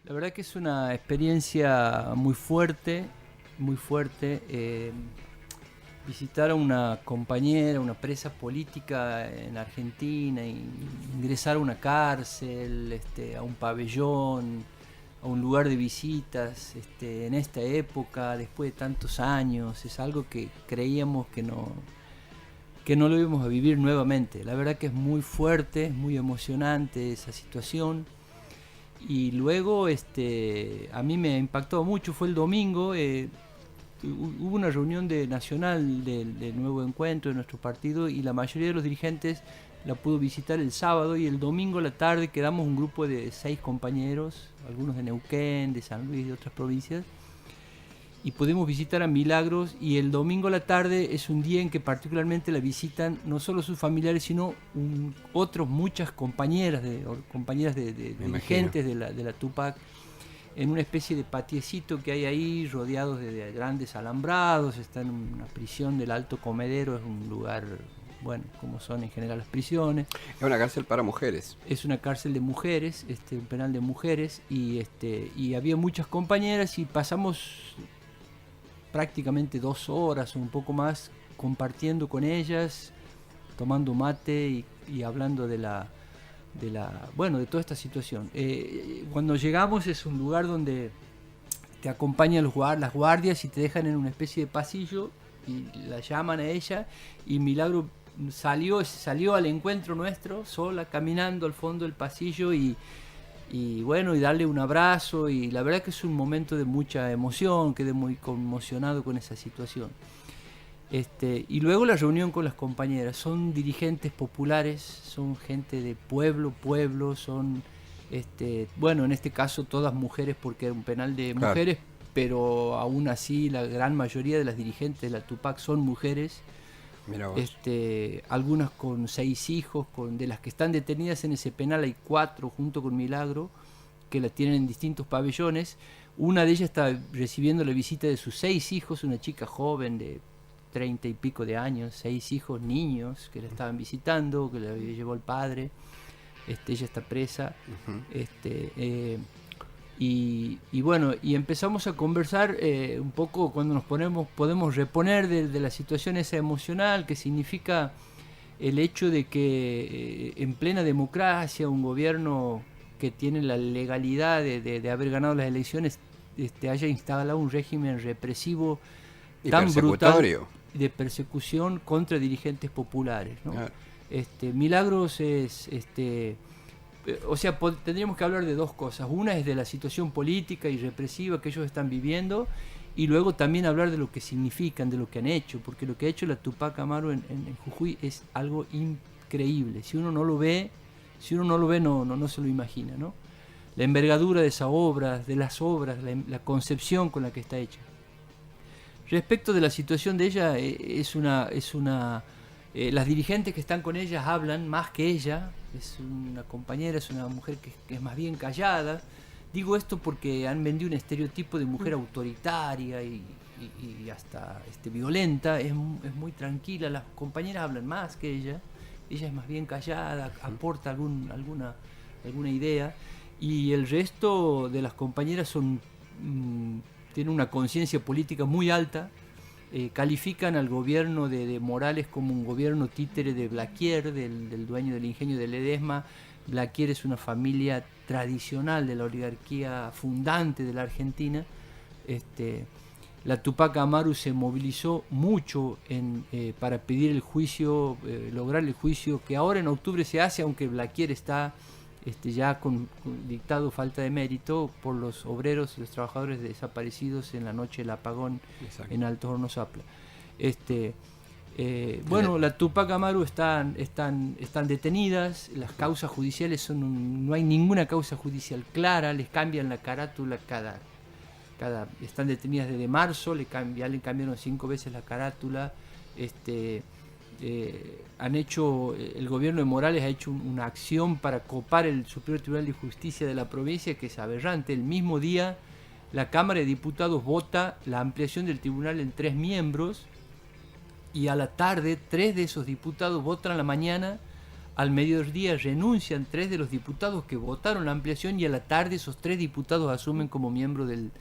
La verdad que es una experiencia muy fuerte, muy fuerte. Visitar a una compañera, una presa política en Argentina, ingresar a una cárcel, a un pabellón, a un lugar de visitas, en esta época, después de tantos años, es algo que creíamos que no lo íbamos a vivir nuevamente. La verdad que es muy fuerte, es muy emocionante esa situación. Y luego a mí me impactó mucho, fue el domingo, hubo una reunión nacional del nuevo encuentro de nuestro partido y la mayoría de los dirigentes la pudo visitar el sábado, y el domingo a la tarde quedamos un grupo de 6 compañeros, algunos de Neuquén, de San Luis, de otras provincias, y pudimos visitar a Milagros. Y el domingo a la tarde es un día en que particularmente la visitan no solo sus familiares, sino otros muchas compañeras de Me imagino. dirigentes de la Tupac, en una especie de patiecito que hay ahí, rodeados de grandes alambrados. Está en una prisión del Alto Comedero, es un lugar, bueno, como son en general las prisiones. Es una cárcel para mujeres. Es una cárcel de mujeres, un penal de mujeres, y había muchas compañeras y pasamos prácticamente 2 horas o un poco más compartiendo con ellas, tomando mate y hablando bueno, de toda esta situación. Cuando llegamos es un lugar donde te acompañan las guardias y te dejan en una especie de pasillo y la llaman a ella, y Milagro salió al encuentro nuestro sola, caminando al fondo del pasillo, y bueno, y darle un abrazo, y la verdad que es un momento de mucha emoción, quedé muy conmocionado con esa situación. Y luego la reunión con las compañeras, son dirigentes populares, son gente de pueblo, son, bueno, en este caso todas mujeres porque era un penal de Claro. mujeres, pero aún así la gran mayoría de las dirigentes de la Tupac son mujeres. Mira vos. Algunas con 6 hijos, de las que están detenidas en ese penal hay 4 junto con Milagro, que la tienen en distintos pabellones. Una de ellas está recibiendo la visita de sus 6 hijos, una chica joven de 30 y pico de años, 6 hijos niños que la estaban visitando, que la llevó el padre. Ella está presa. Ujú. Y bueno, y empezamos a conversar un poco cuando podemos reponer de la situación esa emocional que significa el hecho de que en plena democracia un gobierno que tiene la legalidad de haber ganado las elecciones haya instalado un régimen represivo Y tan brutal persecutorio. de persecución contra dirigentes populares, ¿no? Ah, Milagros es o sea, tendríamos que hablar de dos cosas. Una es de la situación política y represiva que ellos están viviendo, y luego también hablar de lo que significan, de lo que han hecho, porque lo que ha hecho la Tupac Amaru en Jujuy es algo increíble. Si uno no lo ve, no se lo imagina, ¿no? La envergadura de esa obra, de las obras, la concepción con la que está hecha. Respecto de la situación de ella, las dirigentes que están con ellas hablan más que ella. Es una compañera, es una mujer que es más bien callada. Digo esto porque han vendido un estereotipo de mujer autoritaria y hasta violenta. Es muy tranquila, las compañeras hablan más que ella. Ella es más bien callada, aporta alguna idea, y el resto de las compañeras tienen una conciencia política muy alta. Califican al gobierno de Morales como un gobierno títere de Blaquier, del dueño del ingenio de Ledesma. Blaquier es una familia tradicional de la oligarquía fundante de la Argentina. La Tupac Amaru se movilizó mucho para pedir el juicio, lograr el juicio que ahora en octubre se hace, aunque Blaquier está ya con dictado falta de mérito por los obreros y los trabajadores desaparecidos en la noche del apagón exacto. en Alto Horno Zapla. Bueno, la Tupac Amaru están detenidas, las causas judiciales no hay ninguna causa judicial clara, les cambian la carátula están detenidas desde marzo, ya le cambiaron 5 veces la carátula. El gobierno de Morales ha hecho una acción para copar el Superior Tribunal de Justicia de la provincia, que es aberrante. El mismo día la Cámara de Diputados vota la ampliación del tribunal en 3 miembros, y a la tarde 3 de esos diputados votan a la mañana al mediodía renuncian 3 de los diputados que votaron la ampliación y a la tarde esos 3 diputados asumen como miembro del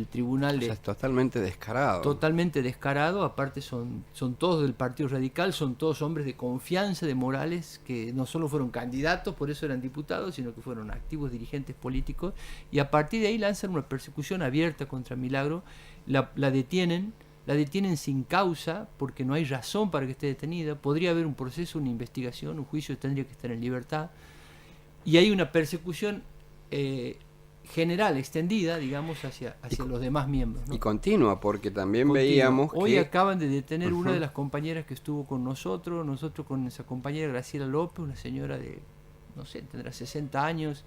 tribunal. O sea, es totalmente descarado. Totalmente descarado, aparte son todos del Partido Radical, son todos hombres de confianza de Morales, que no solo fueron candidatos, por eso eran diputados, sino que fueron activos dirigentes políticos, y a partir de ahí lanzan una persecución abierta contra Milagro, la detienen sin causa, porque no hay razón para que esté detenida, podría haber un proceso, una investigación, un juicio, tendría que estar en libertad, y hay una persecución general, extendida, digamos, hacia los demás miembros, ¿no? Y continua, porque también veíamos Hoy que... acaban de detener una de las compañeras que estuvo con nosotros con esa compañera Graciela López, una señora de, no sé, tendrá 60 años,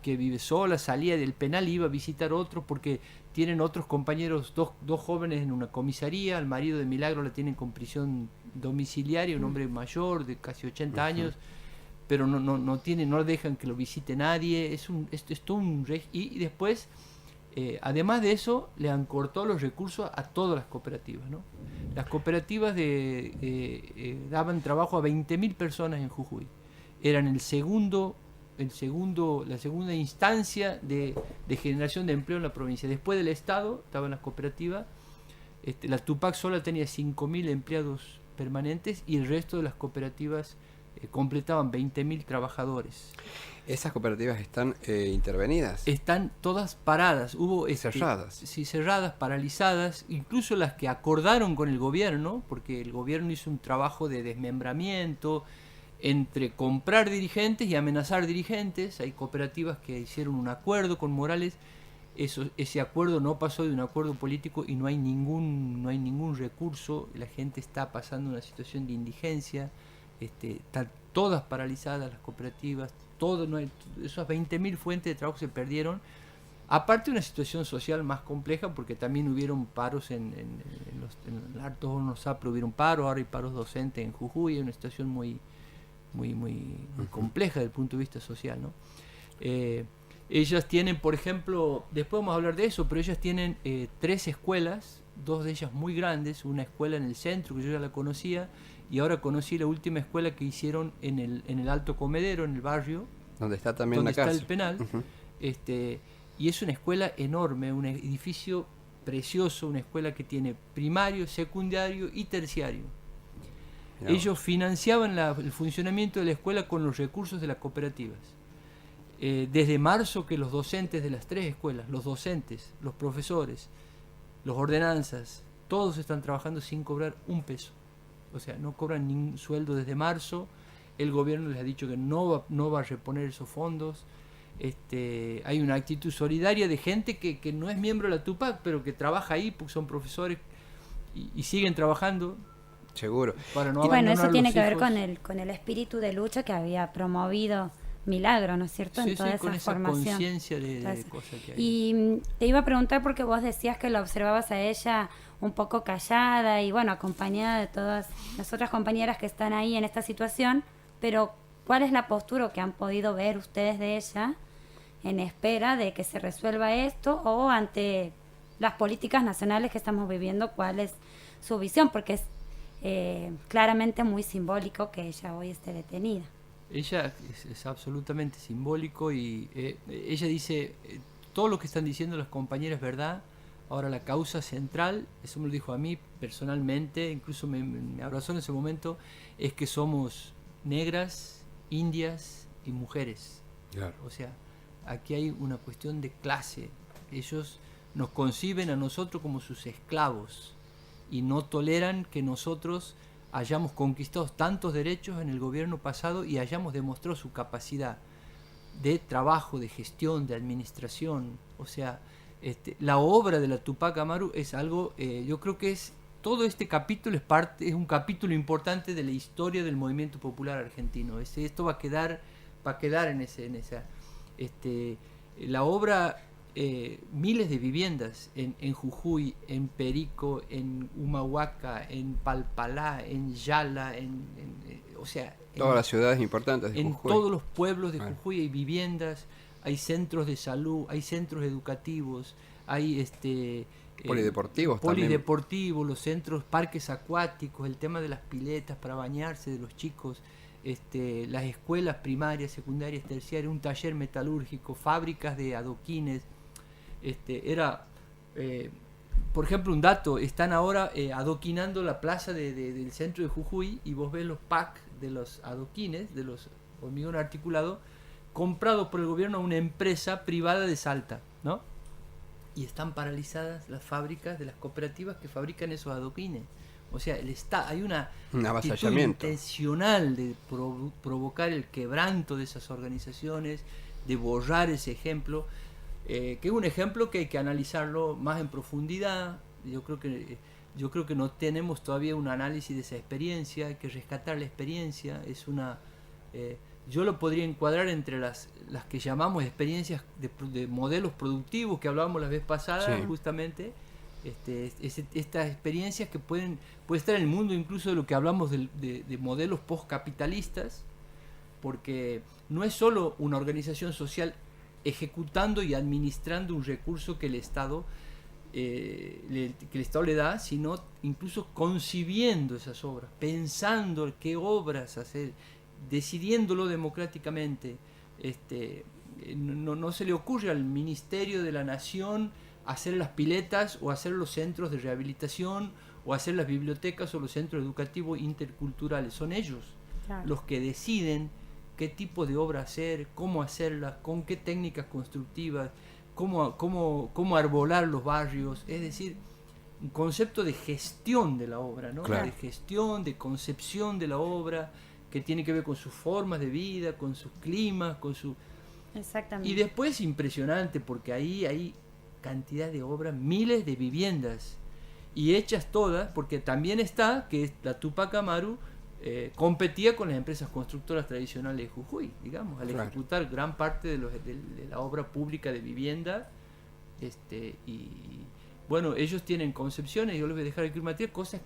que vive sola, salía del penal, iba a visitar otro, porque tienen otros compañeros, dos jóvenes en una comisaría, al marido de Milagro la tienen con prisión domiciliaria, un hombre mayor de casi 80 años, pero no dejan que lo visite nadie, es todo un y después, además de eso, le han cortado los recursos a todas las cooperativas, ¿no? Las cooperativas daban trabajo a 20.000 personas en Jujuy, eran la segunda instancia de generación de empleo en la provincia. Después del Estado estaban las cooperativas, la Tupac sola tenía 5.000 empleados permanentes y el resto de las cooperativas completaban 20.000 trabajadores. ¿Esas cooperativas están intervenidas? Están todas paradas, cerradas. Sí, cerradas, paralizadas, incluso las que acordaron con el gobierno, porque el gobierno hizo un trabajo de desmembramiento entre comprar dirigentes y amenazar dirigentes. Hay cooperativas que hicieron un acuerdo con Morales, ese acuerdo no pasó de un acuerdo político y no hay ningún recurso, la gente está pasando una situación de indigencia. Están todas paralizadas las cooperativas, esas 20.000 fuentes de trabajo se perdieron, aparte de una situación social más compleja, porque también hubieron paros en los Altos Hornos Sapro, hubieron paros, ahora hay paros docentes en Jujuy, es una situación muy compleja desde el punto de vista social, ¿no? Ellas tienen, por ejemplo, después vamos a hablar de eso, pero ellas tienen 3 escuelas, 2 de ellas muy grandes, una escuela en el centro que yo ya la conocía, y ahora conocí la última escuela que hicieron en el Alto Comedero, en el barrio, donde está también donde la cárcel. Está el penal. Y es una escuela enorme, un edificio precioso, una escuela que tiene primario, secundario y terciario. No. Ellos financiaban el funcionamiento de la escuela con los recursos de las cooperativas. Desde marzo que los docentes de las 3 escuelas, los docentes, los profesores, los ordenanzas, todos están trabajando sin cobrar un peso. O sea, no cobran ningún sueldo desde marzo. El gobierno les ha dicho que no va a reponer esos fondos. Hay una actitud solidaria de gente que no es miembro de la Tupac, pero que trabaja ahí porque son profesores y siguen trabajando. Seguro. Para no abandonar eso tiene que ver con el espíritu de lucha que había promovido Milagro, ¿no es cierto? Sí, en toda con esa formación. Conciencia de cosas que hay. Y te iba a preguntar, porque vos decías que la observabas a ella un poco callada y bueno, acompañada de todas las otras compañeras que están ahí en esta situación, pero ¿cuál es la postura que han podido ver ustedes de ella en espera de que se resuelva esto, o ante las políticas nacionales que estamos viviendo, cuál es su visión? Porque es claramente muy simbólico que ella hoy esté detenida. Ella es absolutamente simbólico y ella dice, todo lo que están diciendo las compañeras es verdad. Ahora la causa central, eso me lo dijo a mí personalmente, incluso me abrazó en ese momento, es que somos negras, indias y mujeres. Claro. O sea, aquí hay una cuestión de clase. Ellos nos conciben a nosotros como sus esclavos y no toleran que nosotros hayamos conquistado tantos derechos en el gobierno pasado y hayamos demostrado su capacidad de trabajo, de gestión, de administración. O sea, la obra de la Tupac Amaru es algo, yo creo que todo este capítulo es un capítulo importante de la historia del movimiento popular argentino. Esto va a quedar en esa la obra. Miles de viviendas en Jujuy, en Perico, en Humahuaca, en Palpalá, en Yala, o sea, todas las ciudades importantes de en Jujuy. Todos los pueblos de Jujuy hay viviendas, hay centros de salud, hay centros educativos, hay polideportivos, los centros, parques acuáticos, el tema de las piletas para bañarse de los chicos. las escuelas primarias, secundarias, terciarias, un taller metalúrgico, fábricas de adoquines. Por ejemplo, un dato, están ahora adoquinando la plaza del centro de Jujuy, y vos ves los packs de los adoquines, de los hormigón articulado, comprados por el gobierno a una empresa privada de Salta, ¿no? Y están paralizadas las fábricas de las cooperativas que fabrican esos adoquines. O sea, hay una actitud intencional de provocar el quebranto de esas organizaciones, de borrar ese ejemplo, que es un ejemplo que hay que analizarlo más en profundidad. Yo creo que no tenemos todavía un análisis de esa experiencia, hay que rescatar la experiencia. Yo lo podría encuadrar entre las que llamamos experiencias de modelos productivos que hablábamos la vez pasada, sí. Justamente estas experiencias que puede estar en el mundo incluso de lo que hablamos de modelos postcapitalistas, porque no es solo una organización social ejecutando y administrando un recurso que el Estado le da, sino incluso concibiendo esas obras, pensando qué obras hacer, decidiéndolo democráticamente. No se le ocurre al Ministerio de la Nación hacer las piletas o hacer los centros de rehabilitación o hacer las bibliotecas o los centros educativos interculturales. Son ellos, claro, los que deciden qué tipo de obra hacer, cómo hacerlas, con qué técnicas constructivas, cómo arbolar los barrios. Es decir, un concepto de gestión de la obra, ¿no? Claro. De gestión, de concepción de la obra, que tiene que ver con sus formas de vida, con sus climas, con su... Exactamente. Y después impresionante, porque ahí hay cantidad de obras, miles de viviendas, y hechas todas, porque también está que la Tupac Amaru competía con las empresas constructoras tradicionales de Jujuy, digamos, al claro, ejecutar gran parte de la obra pública de vivienda. Y bueno, ellos tienen concepciones, yo les voy a dejar aquí material, cosas,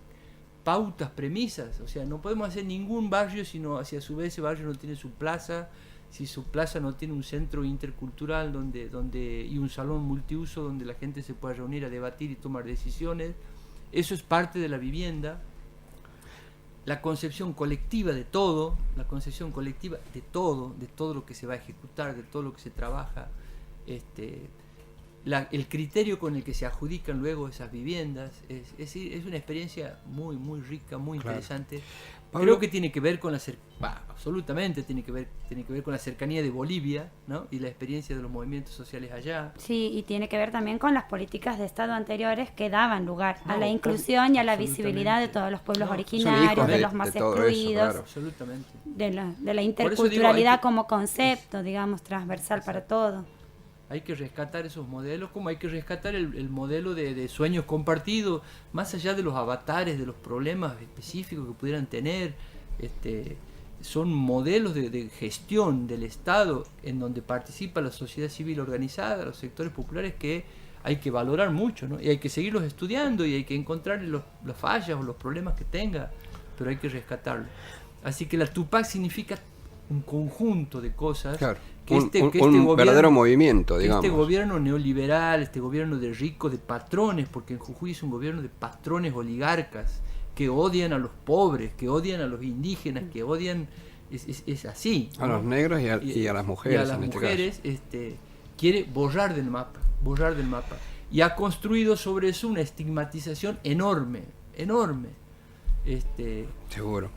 pautas, premisas. O sea, no podemos hacer ningún barrio si a su vez ese barrio no tiene su plaza, si su plaza no tiene un centro intercultural y un salón multiuso donde la gente se pueda reunir a debatir y tomar decisiones. Eso es parte de la vivienda. La concepción colectiva de todo, de todo lo que se va a ejecutar, de todo lo que se trabaja, el criterio con el que se adjudican luego esas viviendas, es una experiencia muy, muy rica, muy claro, interesante. Pablo, creo que tiene que ver con absolutamente tiene que ver con la cercanía de Bolivia, ¿no? Y la experiencia de los movimientos sociales allá. Sí, y tiene que ver también con las políticas de Estado anteriores que daban lugar a la inclusión y a la visibilidad de todos los pueblos originarios, de los más excluidos, claro, absolutamente, de la interculturalidad como concepto, digamos, transversal. Exacto. Para todo. Hay que rescatar esos modelos, como hay que rescatar el modelo de sueños compartidos, más allá de los avatares, de los problemas específicos que pudieran tener. Son modelos de gestión del Estado en donde participa la sociedad civil organizada, los sectores populares, que hay que valorar mucho, ¿no? Y hay que seguirlos estudiando y hay que encontrar las fallas o los problemas que tenga, pero hay que rescatarlos. Así que la Tupac significa un conjunto de cosas. Claro. Un verdadero movimiento, digamos. Este gobierno neoliberal, este gobierno de ricos, de patrones, porque en Jujuy es un gobierno de patrones oligarcas que odian a los pobres, que odian a los indígenas, que odian, es así, ¿no? A los negros y a las mujeres. Y a las mujeres, quiere borrar del mapa. Y ha construido sobre eso una estigmatización enorme. Seguro.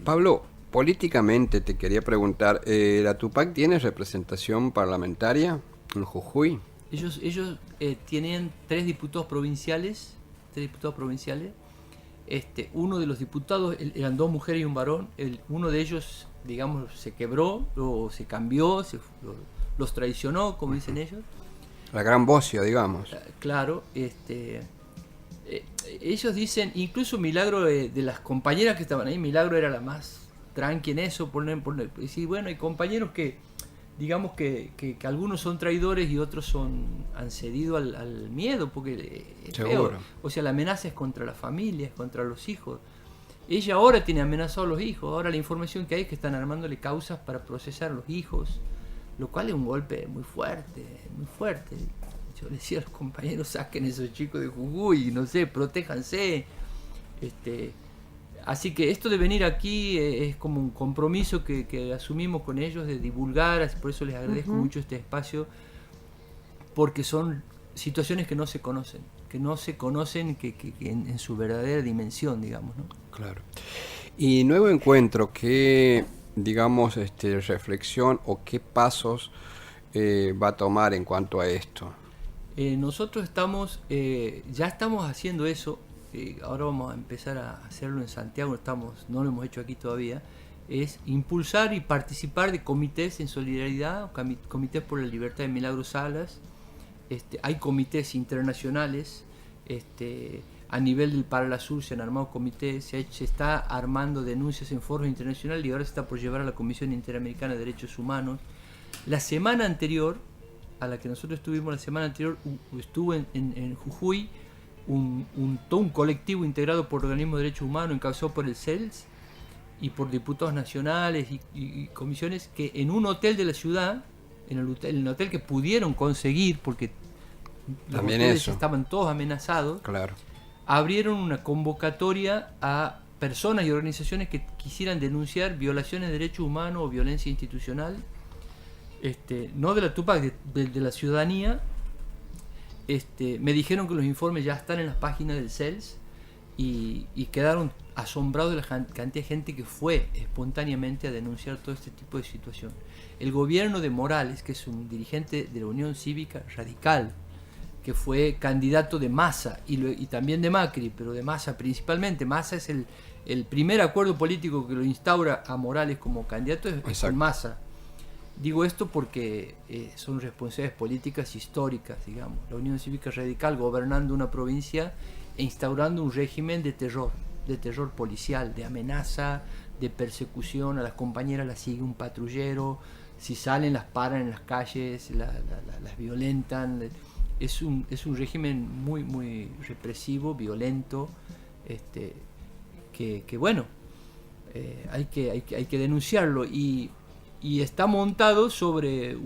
Pablo, políticamente te quería preguntar, ¿la Tupac tiene representación parlamentaria en Jujuy? Ellos tienen 3 diputados provinciales. Uno de los diputados, eran 2 mujeres y un varón. Uno de ellos, digamos, se quebró o se cambió, los traicionó, como dicen ellos. La gran bocia, digamos. Claro. Ellos dicen, incluso Milagro, de las compañeras que estaban ahí, Milagro era la más tranqui en eso, sí, bueno, hay compañeros que, digamos que algunos son traidores y otros han cedido al miedo, porque es feo. O sea, la amenaza es contra la familia, es contra los hijos. Ella ahora tiene amenazados a los hijos, ahora la información que hay es que están armándole causas para procesar a los hijos, lo cual es un golpe muy fuerte. Yo le decía a los compañeros, saquen esos chicos de Jujuy, no sé, protéjanse. Así que esto de venir aquí es como un compromiso que asumimos con ellos de divulgar, por eso les agradezco mucho este espacio, porque son situaciones que no se conocen, que en su verdadera dimensión, digamos, ¿no? Claro. Y Nuevo Encuentro, ¿qué, digamos, reflexión o qué pasos va a tomar en cuanto a esto? Nosotros ya estamos haciendo eso. Ahora vamos a empezar a hacerlo en Santiago, no lo hemos hecho aquí todavía. Es impulsar y participar de comités en solidaridad, comités por la libertad de Milagros Salas. Hay comités internacionales, a nivel del Para la Sur se han armado comités, se está armando denuncias en foros internacionales y ahora se está por llevar a la Comisión Interamericana de Derechos Humanos. La semana anterior, a la que nosotros estuvimos, estuvo en Jujuy todo un colectivo integrado por organismos de derechos humanos, encabezado por el CELS y por diputados nacionales y comisiones, que en un hotel de la ciudad, en el hotel que pudieron conseguir, porque los hoteles estaban todos amenazados, claro, abrieron una convocatoria a personas y organizaciones que quisieran denunciar violaciones de derechos humanos o violencia institucional, no de la Tupac, de la ciudadanía. Me dijeron que los informes ya están en las páginas del CELS y quedaron asombrados de la cantidad de gente que fue espontáneamente a denunciar todo este tipo de situación. El gobierno de Morales, que es un dirigente de la Unión Cívica Radical, que fue candidato de Massa y también de Macri, pero de Massa principalmente. Massa es el primer acuerdo político que lo instaura a Morales como candidato, es con Massa. Digo esto porque son responsabilidades políticas históricas, digamos. La Unión Cívica Radical gobernando una provincia e instaurando un régimen de terror policial, de amenaza, de persecución. A las compañeras las sigue un patrullero, si salen las paran en las calles, las violentan. Es un régimen muy, muy represivo, violento, que bueno, hay que denunciarlo y está montado sobre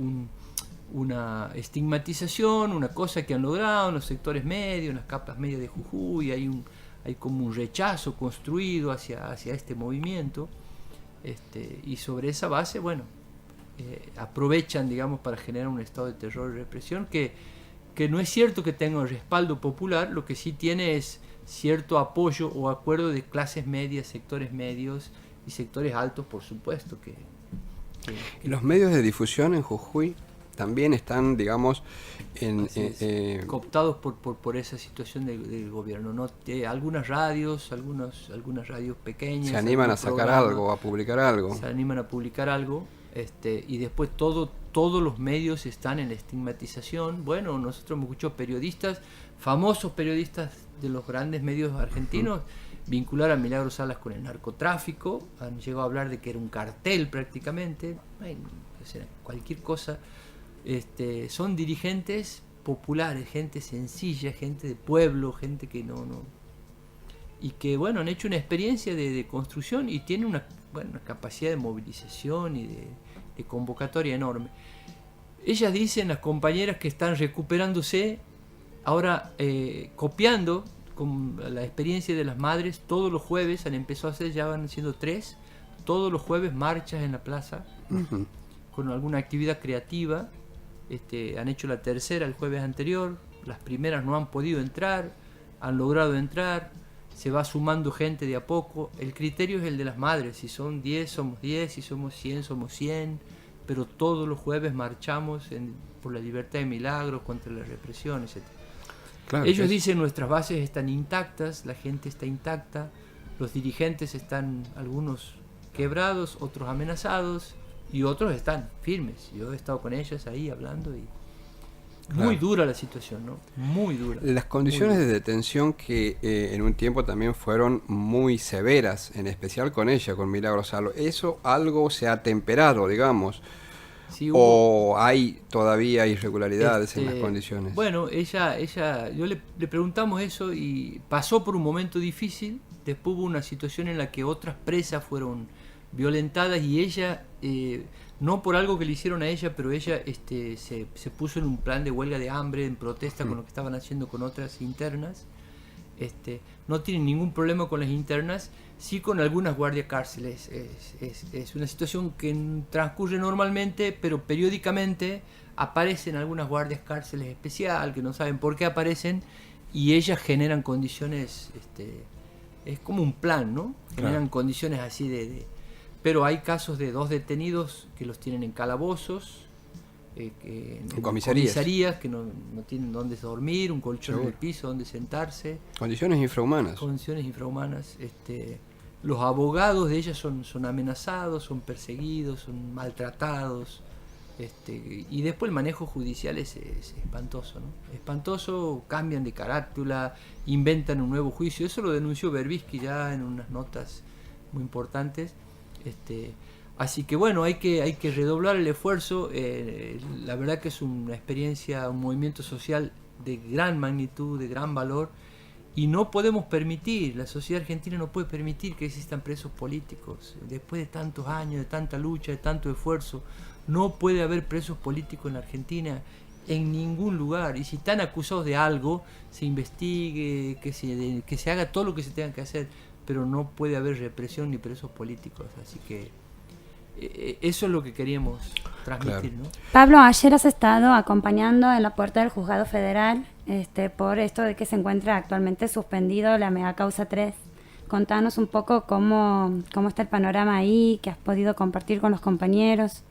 una estigmatización, una cosa que han logrado en los sectores medios, en las capas medias de Jujuy. Hay como un rechazo construido hacia este movimiento, y sobre esa base, bueno, aprovechan, digamos, para generar un estado de terror y represión que no es cierto que tenga un respaldo popular. Lo que sí tiene es cierto apoyo o acuerdo de clases medias, sectores medios y sectores altos, por supuesto. Los medios de difusión en Jujuy también están, digamos, cooptados por esa situación del gobierno, ¿no? Algunas radios pequeñas se animan a sacar algo, a publicar algo. Se animan a publicar algo, y después todos los medios están en la estigmatización. Bueno, nosotros hemos escuchado famosos periodistas de los grandes medios argentinos, vincular a Milagros Salas con el narcotráfico. Han llegado a hablar de que era un cartel prácticamente, cualquier cosa. Son dirigentes populares, gente sencilla, gente de pueblo, gente que no y que bueno, han hecho una experiencia de construcción y tienen una capacidad de movilización y de convocatoria enorme. Ellas dicen, las compañeras, que están recuperándose ahora, copiando con la experiencia de las madres. Todos los jueves han empezado a hacer, ya van siendo 3, todos los jueves marchas en la plaza, con alguna actividad creativa. Han hecho la tercera el jueves anterior, las primeras no han podido entrar, han logrado entrar, se va sumando gente de a poco. El criterio es el de las madres, si son 10 somos 10, si somos 100 somos 100, pero todos los jueves marchamos por la libertad de Milagros, contra la represión, etc. Claro, ellos dicen, nuestras bases están intactas, la gente está intacta, los dirigentes están, algunos quebrados, otros amenazados y otros están firmes. Yo he estado con ellas ahí hablando y muy dura la situación, ¿no? Muy dura. Las condiciones de detención que en un tiempo también fueron muy severas, en especial con ella, con Milagros Salas, ¿eso algo se ha temperado, digamos? Sí, ¿o hay todavía irregularidades en las condiciones? Bueno, yo le preguntamos eso y pasó por un momento difícil. Después hubo una situación en la que otras presas fueron violentadas y ella, no por algo que le hicieron a ella, pero ella se puso en un plan de huelga de hambre, en protesta con lo que estaban haciendo con otras internas. no tienen ningún problema con las internas, sí con algunas guardias cárceles. Es una situación que transcurre normalmente, pero periódicamente aparecen algunas guardias cárceles especial que no saben por qué aparecen, y ellas generan condiciones, es como un plan, ¿no? Generan Claro. condiciones así pero hay casos de 2 detenidos que los tienen en calabozos, en comisarías que no tienen dónde dormir, un colchón en el piso donde sentarse. Condiciones infrahumanas. Condiciones infrahumanas. Los abogados de ellas son amenazados, son perseguidos, son maltratados. Y después el manejo judicial es espantoso, ¿no? Espantoso, cambian de carátula, inventan un nuevo juicio. Eso lo denunció Berbisky ya en unas notas muy importantes. Así que bueno, hay que redoblar el esfuerzo. La verdad que es una experiencia, un movimiento social de gran magnitud, de gran valor, y no podemos permitir, la sociedad argentina no puede permitir que existan presos políticos. Después de tantos años, de tanta lucha, de tanto esfuerzo, no puede haber presos políticos en la Argentina en ningún lugar. Y si están acusados de algo, se investigue, que se haga todo lo que se tenga que hacer, pero no puede haber represión ni presos políticos. Así que eso es lo que queríamos transmitir, Claro. ¿no? Pablo, ayer has estado acompañando en la puerta del Juzgado Federal por esto de que se encuentra actualmente suspendido la mega causa 3. Contanos un poco cómo está el panorama ahí, que has podido compartir con los compañeros.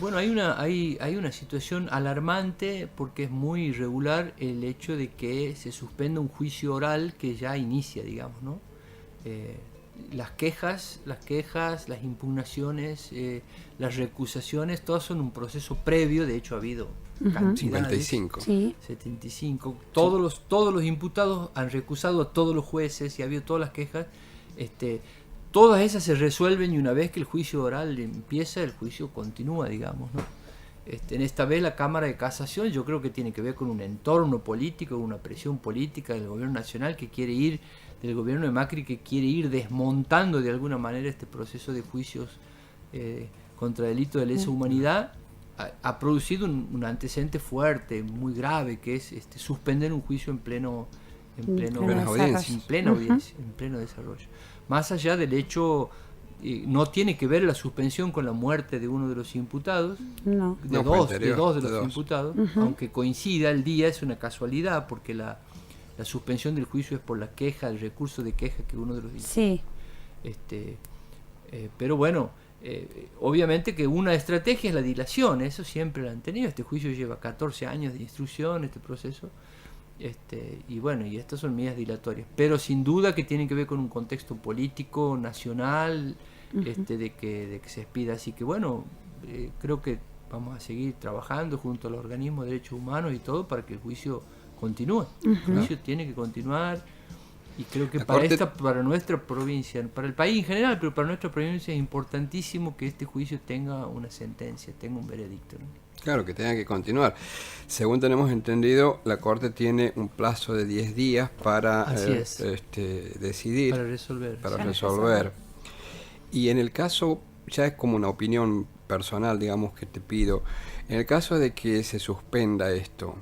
Bueno, hay una situación alarmante porque es muy irregular el hecho de que se suspenda un juicio oral que ya inicia, digamos, ¿no? Las quejas, las impugnaciones, las recusaciones, todas son un proceso previo. De hecho ha habido cantidades, 55. Sí. 75. Todos los imputados han recusado a todos los jueces y ha habido todas las quejas. Todas esas se resuelven y una vez que el juicio oral empieza, el juicio continúa, digamos, ¿no? En esta vez la Cámara de Casación yo creo que tiene que ver con un entorno político, una presión política del gobierno nacional del gobierno de Macri, que quiere ir desmontando de alguna manera este proceso de juicios contra delito de lesa humanidad. Ha producido un antecedente fuerte, muy grave, que es suspender un juicio en plena audiencia, en pleno desarrollo. Más allá del hecho, no tiene que ver la suspensión con la muerte de uno de los imputados, No. de dos de los imputados, aunque coincida el día, es una casualidad, porque la suspensión del juicio es por la queja, el recurso de queja que uno de los Sí. pero bueno, obviamente que una estrategia es la dilación, eso siempre la han tenido. Este juicio lleva 14 años de instrucción, este proceso, y bueno, y estas son medidas dilatorias, pero sin duda que tienen que ver con un contexto político nacional, de que se expida. Así que bueno, creo que vamos a seguir trabajando junto a los organismos de derechos humanos y todo para que el juicio continúe. El juicio tiene que continuar, y creo que para nuestra provincia, para el país en general, pero para nuestra provincia es importantísimo que este juicio tenga una sentencia, tenga un veredicto, ¿no? Claro, que tenga que continuar. Según tenemos entendido, la Corte tiene un plazo de 10 días para decidir, para resolver. Y en el caso, ya es como una opinión personal, digamos, que te pido, en el caso de que se suspenda esto,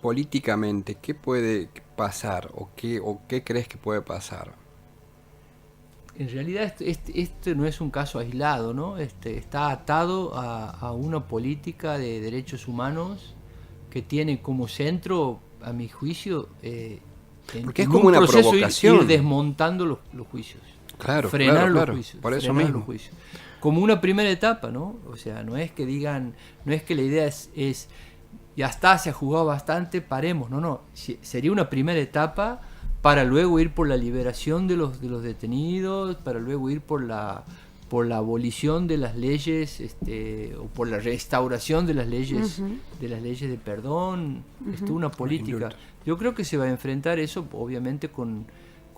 políticamente, ¿qué puede pasar o qué crees que puede pasar? En realidad este no es un caso aislado, ¿no? Está atado a una política de derechos humanos que tiene como centro, a mi juicio, porque es como una provocación, ir desmontando los juicios, frenar los juicios, por eso mismo, los juicios, como una primera etapa, ¿no? O sea, no es que la idea es ya está, se ha jugado bastante, paremos, no, sería una primera etapa para luego ir por la liberación de los detenidos, para luego ir por la abolición de las leyes, o por la restauración de las leyes, de perdón. Es toda una política. Yo creo que se va a enfrentar eso, obviamente, con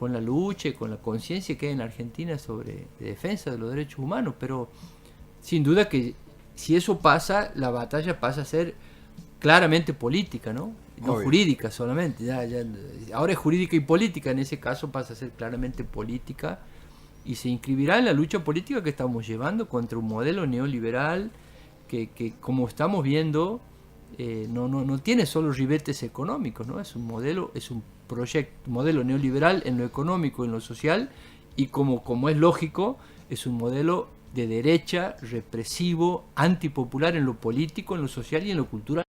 la lucha y con la conciencia que hay en Argentina sobre defensa de los derechos humanos, pero sin duda que si eso pasa, la batalla pasa a ser claramente política, ¿no? No jurídica solamente, ahora es jurídica y política, en ese caso pasa a ser claramente política, y se inscribirá en la lucha política que estamos llevando contra un modelo neoliberal que como estamos viendo, no tiene solo ribetes económicos, ¿no? Es un modelo neoliberal en lo económico, en lo social, y como es lógico, es un modelo de derecha, represivo, antipopular en lo político, en lo social y en lo cultural.